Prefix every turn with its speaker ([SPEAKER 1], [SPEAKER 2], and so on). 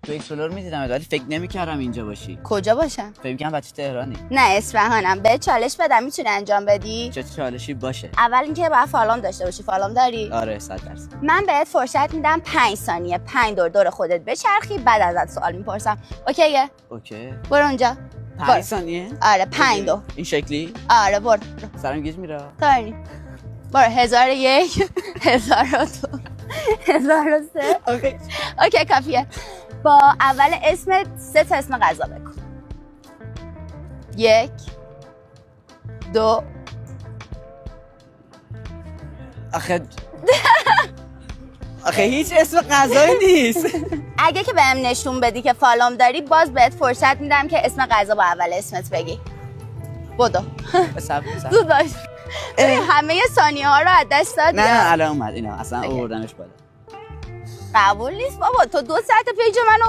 [SPEAKER 1] تو اکسپلور میدیدم ولی فکر نمی‌کردم اینجا باشی.
[SPEAKER 2] کجا باشم؟
[SPEAKER 1] فکر می‌کردم بچه تهرانی.
[SPEAKER 2] نه اصفهانم. به چالش بدم میتونی انجام بدی؟
[SPEAKER 1] چه چالشی باشه؟
[SPEAKER 2] اول اینکه باید فالوم داشته باشی. فالوم داری؟
[SPEAKER 1] آره 100%.
[SPEAKER 2] من بهت فرصت میدم 5 ثانیه 5 دور خودت بچرخی بعد ازت سوال میپرسم. اوکیه؟
[SPEAKER 1] اوکی.
[SPEAKER 2] برو اونجا.
[SPEAKER 1] 5 ثانیه؟
[SPEAKER 2] آره 5 دو.
[SPEAKER 1] این شکلی؟
[SPEAKER 2] آره برو.
[SPEAKER 1] سرم گیج میره.
[SPEAKER 2] تارنی. برو 1001 1002 1003. اوکی کافیه. با اول اسمت 3 تا اسم غذا بگو. 1 2
[SPEAKER 1] آخه هیچ اسم غذایی نیست.
[SPEAKER 2] اگه که بهم نشون بدی که فالوم داری باز بهت فرصت میدم که اسم غذا با اول اسمت بگی. بدو. زود باش. همه ثانیه ها رو از دست دادی.
[SPEAKER 1] نه الان اومد اینا اصلا آوردمش بالا.
[SPEAKER 2] قبول نیست بابا تو 2 ساعت پیج منو